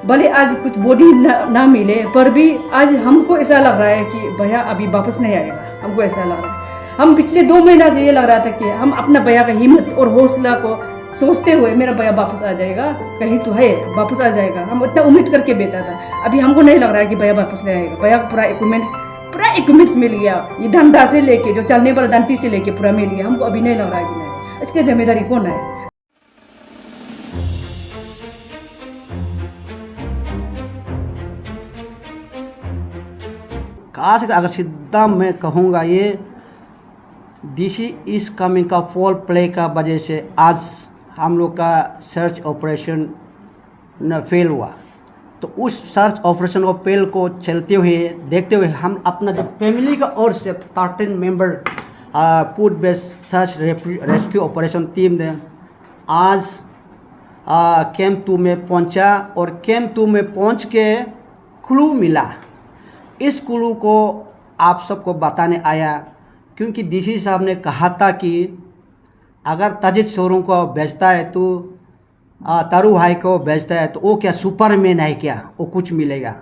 भले आज कुछ बॉडी ना मिले पर भी आज हमको ऐसा लग रहा है कि भैया अभी वापस नहीं आएगा। हमको ऐसा लग रहा है। हम पिछले 2 महीना से ये लग रहा था कि हम अपना भैया का हिम्मत और हौसला को सोचते हुए मेरा भैया वापस आ जाएगा, कहीं तो है वापस आ जाएगा, हम उतना उम्मीद करके बैठा था। अभी हमको नहीं लग रहा है कि भैया वापस नहीं आएगा। भैया को पूरा इक्विपमेंट्स मिल गया, ये डंडा से लेके जो चलने वाला डंटी से लेके पूरा मिल गया। हमको अभी नहीं लग रहा है कि नहीं, इसकी जिम्मेदारी कौन है? खास अगर सीधा मैं कहूँगा ये डीसी इस कमिंग का फॉल प्ले का वजह से आज हम लोग का सर्च ऑपरेशन न फेल हुआ। तो उस सर्च ऑपरेशन को फेल को चलते हुए देखते हुए हम अपना जो फैमिली का ओर से 13 member put based search rescue operation team ने आज कैंप 2 में पहुंचा और कैंप 2 में पहुंच के क्लू मिला। इस क्लू को आप सबको बताने आया क्योंकि डीसी साहब ने कहा था कि अगर ताजिद शोरूम को बेचता है तो तारू भाई को बेचता है तो वो क्या सुपरमैन है क्या, वो कुछ मिलेगा।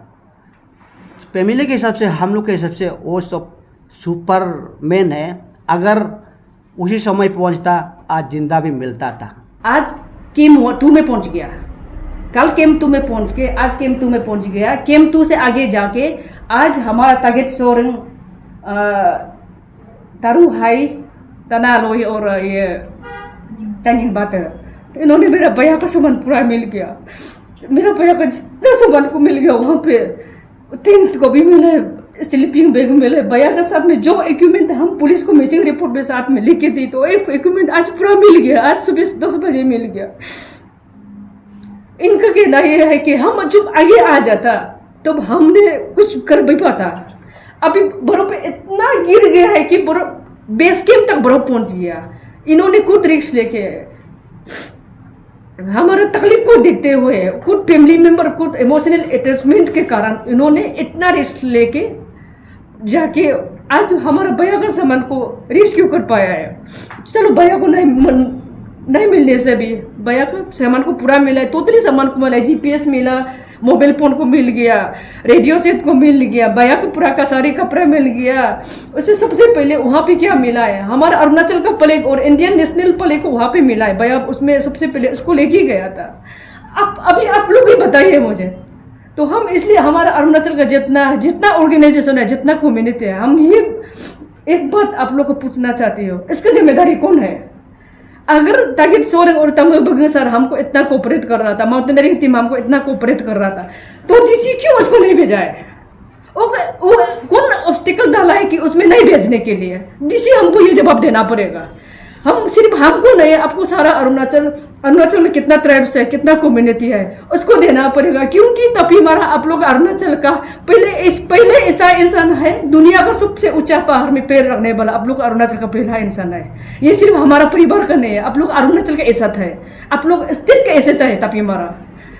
फैमिली के हिसाब से हम लोग के हिसाब से वो सब सुपरमैन है। अगर उसी समय पहुंचता आज जिंदा भी मिलता था। आज कैंप 2 में पहुंच गया, कल कैंप 2 में पहुंच के आज कैंप 2 में पहुंच गया। कैंप 2 से आगे जाके आज हमारा ताजिद शोरूम तारू हाई तना लोई और ये चंजिंग बात है, इन्होंने मेरा भैया का सामान पूरा मिल गया। मेरा भैया का जितना सामान को मिल गया वहाँ पे टेंट को भी मिले, स्लीपिंग बैग मिले। भैया के साथ में जो इक्विपमेंट हम पुलिस को मिसिंग रिपोर्ट में साथ में लिख के दी तो एक इक्विपमेंट आज पूरा मिल गया। आज सुबह 10 बजे मिल गया। इनका कहना यह है कि हम जब आगे आ जाता तो हमने कुछ कर भी पाता। अभी बर्फ इतना गिर गया है कि बेस कैंप तक बर्फ पहुंच गया। इन्होंने खुद रिस्क लेके हमारा तकलीफ को देखते हुए खुद फैमिली मेंबर खुद इमोशनल अटैचमेंट के कारण इन्होंने इतना रिस्क लेके जाके आज हमारा भैया का सामान को रेस्क्यू कर पाया है। चलो भैया को नहीं मिलने से भी भैया का सामान को पूरा मिला है, टोटली सामान को मिला है। जीपीएस मिला, मोबाइल फोन को मिल गया, रेडियो सेट को मिल गया, भैया को पूरा का सारे कपड़ा मिल गया। उससे सबसे पहले वहाँ पे क्या मिला है, हमारा अरुणाचल का फ्लैग और इंडियन नेशनल फ्लैग को वहाँ पे मिला है। भैया उसमें सबसे पहले उसको लेके गया था। अभी आप लोग ही बताइए मुझे, तो हम इसलिए हमारा अरुणाचल का जितना ऑर्गेनाइजेशन है, जितना कम्युनिटी है, हम ये एक बात आप लोग को पूछना चाहती हो, इसका जिम्मेदारी कौन है? अगर ताजिद शोरूम और तंग बगन सर हमको इतना कोऑपरेट कर रहा था, माउंटेनियरिंग टीम हमको इतना कोऑपरेट कर रहा था, तो डीसी क्यों उसको नहीं भेजा है? वो कौन ऑब्स्टिकल डाला है कि उसमें नहीं भेजने के लिए? डीसी हमको ये जवाब देना पड़ेगा। हम सिर्फ हमको नहीं, आपको सारा अरुणाचल में कितना ट्राइब्स है, कितना कम्युनिटी है, उसको देना पड़ेगा। क्योंकि तभी हमारा आप लोग अरुणाचल का पहले ऐसा इंसान है, दुनिया का सबसे ऊंचा पहाड़ में पैर रखने वाला आप लोग अरुणाचल का पहला इंसान है। ये सिर्फ हमारा परिवार का नहीं है, आप लोग अरुणाचल का इज्जत है, आप लोग स्टेट का इज्जत है। तभी हमारा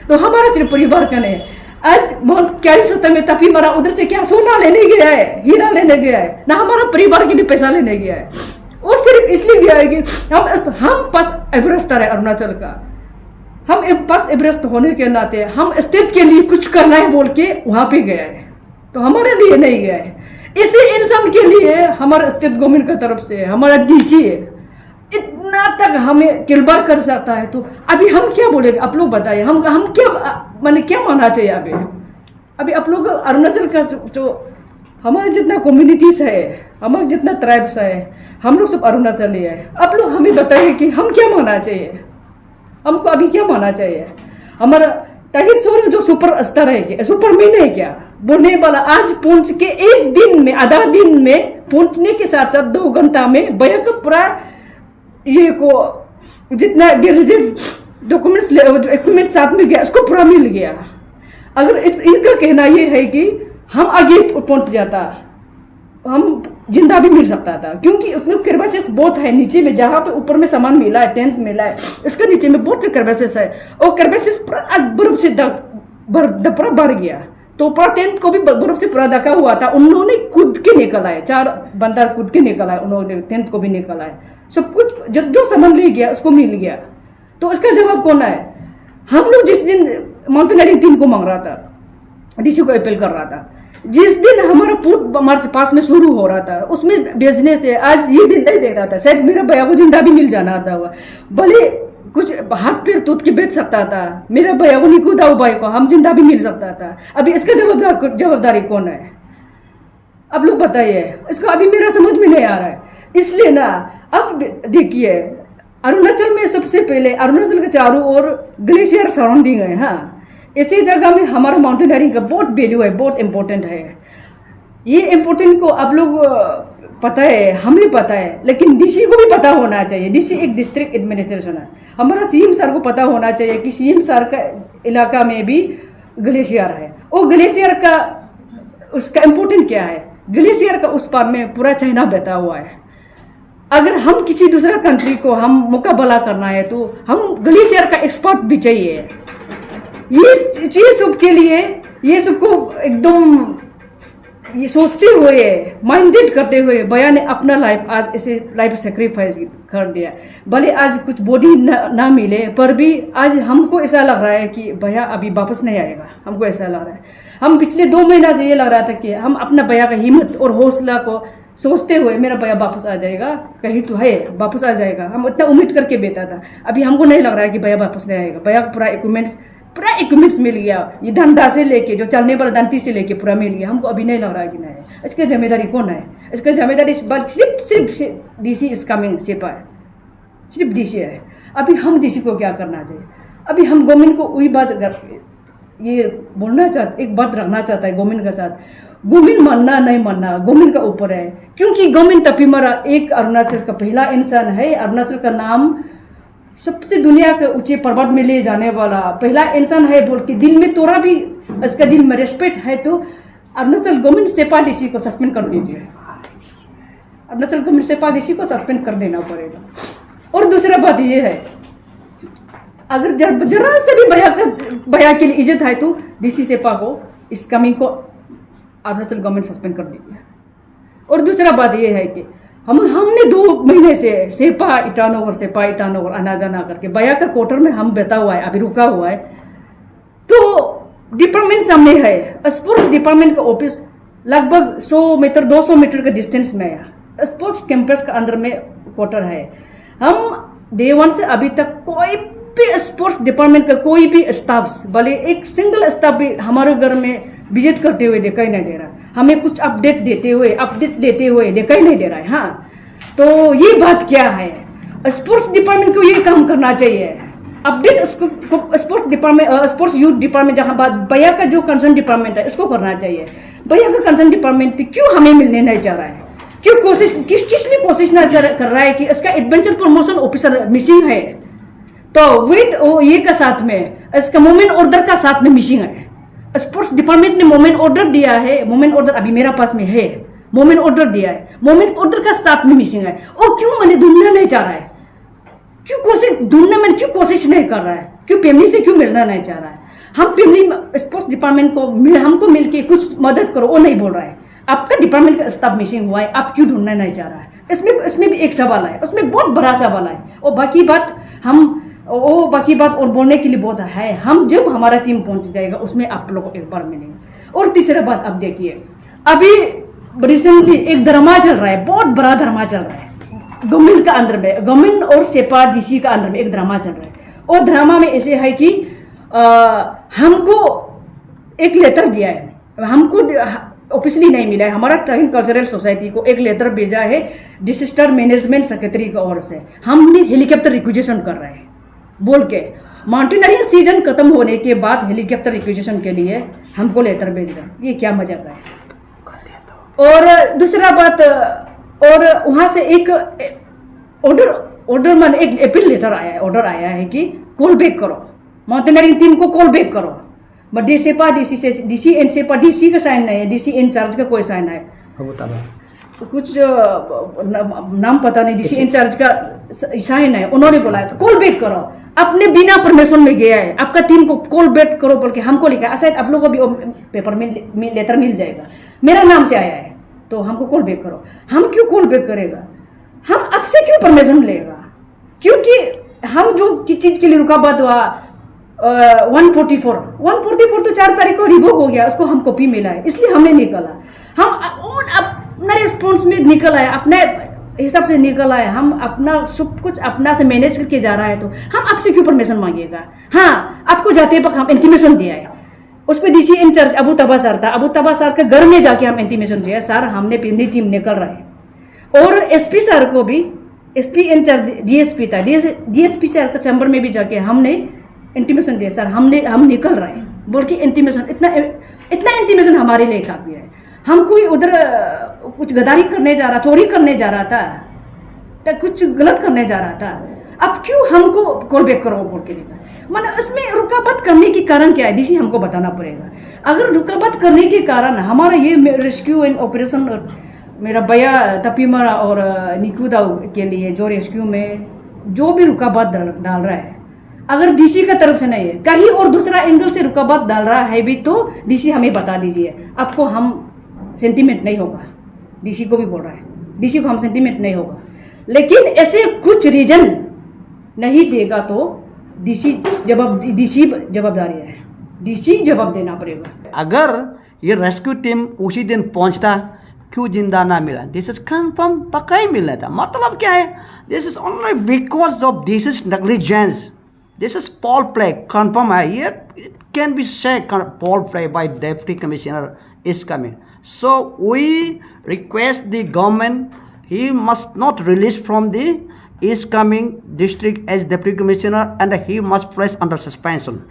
तो हमारा सिर्फ परिवार का नहीं है। आज माउंट क्यारी सत्तर में तभी हमारा उधर से क्या सोना लेने गया है, हीरा लेने गया है, ना हमारा परिवार के लिए पैसा लेने गया है। वो सिर्फ इसलिए गया है कि हम पास एवरेस्ट है अरुणाचल का, हम पास एवरेस्ट होने के नाते हम स्टेट के लिए कुछ करना है बोल के वहाँ पे गया है, तो हमारे लिए नहीं गया है। इसी इंसान के लिए हमारा स्टेट गवर्नमेंट की तरफ से हमारा डीसी इतना तक हमें किलबार कर सकता है, तो अभी हम क्या बोलेंगे? आप लोग बताइए, हम क्या मानना चाहिए? अभी आप लोग अरुणाचल का जो हमारे जितना कम्युनिटीज है, हमारे जितना ट्राइब्स है, हम लोग सब अरुणाचली है। आप लोग हमें बताइए कि हम क्या मानना चाहिए, हमको अभी क्या मानना चाहिए? हमारा ताजिद शोरूम जो सुपर स्टार है क्या, सुपरमैन है क्या बोलने वाला, आज पहुंच के एक दिन में, आधा दिन में पहुंचने के साथ साथ 2 घंटा में भैया का पूरा ये को जितना डॉक्यूमेंट्स जो इक्विपमेंट साथ में गया उसको पूरा मिल गया। अगर इनका कहना ये है कि हम आगे पहुंच जाता, हम जिंदा भी मिल सकता था, क्योंकि उतने क्रेवासेस बहुत है नीचे में, जहाँ पे ऊपर में सामान मिला है, टेंट मिला है, इसके नीचे में बहुत से क्रेवासेस है। और क्रेवासेस पूरा बर्फ से पूरा बढ़ गया, तो पूरा टेंट को भी बर्फ से पूरा ढका हुआ था। उन्होंने कूद के निकला है, 4 बंदा कूद के निकला है, उन्होंने टेंट को भी निकला है। सब कुछ जो सामान ले गया उसको मिल गया। तो इसका जवाब कौन है? हम लोग जिस दिन माउंटेनियरिंग टीम को मांग रहा था, डीसी को अपील कर रहा था। जिस दिन हमारा पूर्व मार्च पास में शुरू हो रहा था उसमें बिजनेस है, आज ये दिन नहीं दे रहा था, शायद मेरा भैया को जिंदा भी मिल जाना था। भले कुछ हाथ पैर तोड़ के बेच सकता था, मेरा भैया को निकू दाऊ भाई को हम जिंदा भी मिल सकता था। अभी इसका जवाबदारी कौन है? अब लोग बताइए, इसको अभी मेरा समझ में नहीं आ रहा है। इसलिए ना अब देखिए, अरुणाचल में सबसे पहले अरुणाचल के चारों ओर ग्लेशियर सराउंडिंग है। हाँ, इसी जगह में हमारा माउंटेनियरिंग का बहुत वैल्यू है, बहुत इम्पोर्टेंट है। ये इम्पोर्टेंट को आप लोग पता है, हमें पता है, लेकिन डीसी को भी पता होना चाहिए। डीसी एक डिस्ट्रिक्ट एडमिनिस्ट्रेशन है। हमारा सीएम सर को पता होना चाहिए कि सीएम सर का इलाका में भी ग्लेशियर है। वो ग्लेशियर का उसका इम्पोर्टेंट क्या है? ग्लेशियर का उस पार में पूरा चाइना बहता हुआ है। अगर हम किसी दूसरा कंट्री को हम मुकाबला करना है तो हम ग्लेशियर का एक्सपर्ट भी चाहिए। ये चीज सब के लिए ये सबको एकदम ये सोचते हुए, माइंडेड करते हुए भैया ने अपना लाइफ आज ऐसे लाइफ सेक्रीफाइस कर दिया। भले आज कुछ बॉडी ना मिले पर भी आज हमको ऐसा लग रहा है कि भैया अभी वापस नहीं आएगा। हमको ऐसा लग रहा है, हम पिछले 2 महीना से ये लग रहा था कि हम अपना भैया का हिम्मत और हौसला को सोचते हुए मेरा भैया वापस आ जाएगा, कहीं तो है वापस आ जाएगा, हम इतना उम्मीद करके बैठा था। अभी हमको नहीं लग रहा है कि भैया वापस नहीं आएगा। भैया पूरा इक्विपमेंट्स मिल गया, ये डंडा से लेके जो चलने वाला डंटी से लेके पूरा मिल गया। हमको अभी नहीं लग रहा है कि नहीं है। इसकी जिम्मेदारी कौन है? इसका जिम्मेदारी सिर्फ डीसी इज कमिंग सेपा है, सिर्फ डीसी है। अभी हम डीसी को क्या करना चाहिए? अभी हम गवर्नमेंट को वही बात ये बोलना चाहते, एक बात रखना चाहता है गवर्नमेंट के साथ। गवर्नमेंट मानना नहीं मानना गवर्नमेंट का ऊपर है, क्योंकि गवर्नमेंट तपीमरा एक अरुणाचल का पहला इंसान है। अरुणाचल का नाम सबसे दुनिया के ऊंचे पर्वत में ले जाने वाला पहला इंसान है बोल के दिल में तोड़ा भी, इसका दिल में रेस्पेक्ट है। तो अरुणाचल गवर्नमेंट सेपा डीसी को सस्पेंड कर दीजिए। अरुणाचल गवर्नमेंट सेपा डीसी को सस्पेंड कर देना पड़ेगा। और दूसरा बात ये है, अगर जरा से भी भैया के लिए इज्जत है तो डीसी सेपा को इस कमिंग को अरुणाचल गवर्नमेंट सस्पेंड कर दीजिए। और दूसरा बात ये है कि हमने 2 महीने से सेपा ईटानगर आना जाना करके भैया का क्वार्टर में हम बैठा हुआ है, अभी रुका हुआ है। तो डिपार्टमेंट सामने है, स्पोर्ट्स डिपार्टमेंट का ऑफिस लगभग 100 मीटर 200 मीटर के डिस्टेंस में है। स्पोर्ट्स कैंपस का अंदर में क्वार्टर है। हम डे 1 से अभी तक कोई भी स्पोर्ट्स डिपार्टमेंट का कोई भी स्टाफ, भले एक सिंगल स्टाफ भी हमारे घर में विजिट करते हुए दिखाई नहीं दे रहा। हमें कुछ अपडेट लेते हुए दिखाई नहीं दे रहा है। हाँ, तो ये बात क्या है? स्पोर्ट्स डिपार्टमेंट को ये काम करना चाहिए, update sports department, sports youth department, जहाँ बात भैया का जो कंसर्न डिपार्टमेंट है इसको करना चाहिए। भैया का कंसर्न डिपार्टमेंट क्यों हमें मिलने नहीं चाह रहा है? क्यों किस लिए कोशिश ना कर रहा है कि इसका एडवेंचर प्रमोशन ऑफिसर मिसिंग है, तो विद ये का साथ में इसका मूवमेंट ऑर्डर का साथ में मिसिंग है। स्पोर्ट्स डिपार्टमेंट ने मूवमेंट ऑर्डर दिया है, मूवमेंट ऑर्डर अभी मेरा पास में है, मूवमेंट ऑर्डर दिया है, मूवमेंट ऑर्डर का साथ में मिसिंग है। और क्यों मैंने ढूंढना नहीं चाह रहा है? क्यों कोशिश नहीं कर रहा है? क्यों फैमिली से क्यों मिलना नहीं चाह रहा है? हम फैमिली स्पोर्ट्स डिपार्टमेंट को हमको मिलके कुछ मदद करो, वो नहीं बोल रहा है। आपका डिपार्टमेंट का स्टाफ मिसिंग हुआ है, आप क्यों ढूंढना नहीं चाह रहा है? इसमें भी एक सवाल है, उसमें बहुत बड़ा सवाल है। और बाकी बात और बोलने के लिए बहुत है। हम जब हमारा टीम पहुंच जाएगा उसमें आप लोगों को एक बार मिलेंगे। और तीसरा बात, आप देखिए अभी रिसेंटली एक ड्रामा चल रहा है, बहुत बड़ा ड्रामा चल रहा है गवर्नमेंट का अंदर में, गवर्नमेंट और सेपा डीसी का अंदर में एक ड्रामा चल रहा है। और ड्रामा में ऐसे है कि हमको एक लेटर दिया है, हमको ऑफिशियली नहीं मिला है। हमारा ट्राइन कल्चरल सोसाइटी को एक लेटर भेजा है डिजास्टर मैनेजमेंट सेक्रेटरी की ओर से। हमने हेलीकॉप्टर रिक्विजिशन कर रहे हैं बोल के, माउंटेनियरिंग सीजन खत्म होने के बाद हेलीकॉप्टर रिक्विजिशन के लिए हमको लेटर भेज रहा है। ये क्या मजाक है? और दूसरा बात, और वहां से एक ऑर्डर मान एक अपील लेटर आया है, ऑर्डर आया है कि कॉल बैक करो, माउंटेनियरिंग टीम को कॉल बैक करो। बट डीसी एन सेपा डीसी का साइन नहीं है, डीसी इंचार्ज का कोई साइन है, कुछ नाम पता नहीं, डीसी इंचार्ज का साइन है। उन्होंने बोला है कॉल बैक करो, अपने बिना परमिशन में गया है, आपका टीम को कॉल बैक करो बोल के हमको लिखा है। शायद आप लोगों को भी पेपर में लेटर मिल जाएगा, मेरा नाम से आया है, तो हमको कॉल बैक करो। हम क्यों कॉल बैक करेगा? हम आपसे क्यों परमिशन लेगा? क्योंकि हम जो चीज के लिए रुका बात हुआ 144 तो 4 तारीख को रिवोक हो गया, उसको हम कॉपी मिला है, इसलिए हमने निकाला। हम अपना रिस्पॉन्स में निकल आए, अपने हिसाब से निकल आए, हम अपना सब कुछ अपना से मैनेज करके जा रहा है, तो हम आपसे क्यों परमिशन मांगिएगा। हाँ, आपको जाते वक्त हम इंटीमेशन दिया है, उस पर डीसी इंचार्ज अबू तबा सर था, अबू तबा सर के घर में जाके हम इंटीमेशन दिया, सर हमने पिमली टीम निकल रहा है। और एसपी सर को भी, एसपी इंचार्ज डीएसपी था, डीएसपी सर के चैम्बर में भी जाके हमने इंटीमेशन दिया, सर हम निकल रहे हैं बोल के इंटीमेशन। इतना इंटीमेशन हमारे लिए काफी है। हम कोई उधर कुछ गद्दारी करने जा रहा, चोरी करने जा रहा था, तो कुछ गलत करने जा रहा था, अब क्यों हमको कॉल बैक करो बोल के देखा। माने उसमें रुकावट करने के कारण क्या है, डीसी हमको बताना पड़ेगा। अगर रुकावट करने के कारण हमारा ये रेस्क्यू एंड ऑपरेशन, मेरा भैया तपीमर और निकुदाऊ के लिए जो रेस्क्यू में जो भी रुकावट डाल रहा है, अगर डीसी का तरफ से नहीं है, कहीं और दूसरा एंगल से रुकावट डाल रहा है भी, तो डीसी हमें बता दीजिए, आपको हम सेंटीमेंट नहीं होगा। डीसी को भी बोल रहा है, डीसी को हम सेंटीमेंट नहीं होगा। लेकिन ऐसे कुछ रीजन नहीं देगा तो डीसी जवाबदारी है, डीसी जवाब देना पड़ेगा। अगर ये रेस्क्यू टीम उसी दिन पहुंचता, क्यों जिंदा ना मिला? दिस इज कंफर्म, पक्का ही मिलना था। मतलब क्या है, this is only because of this is negligence, this is Paul play, confirm है ये। इट कैन बी से Paul play by deputy commissioner is coming. So we request the government, he must not release from the is coming district as deputy commissioner, and he must place under suspension.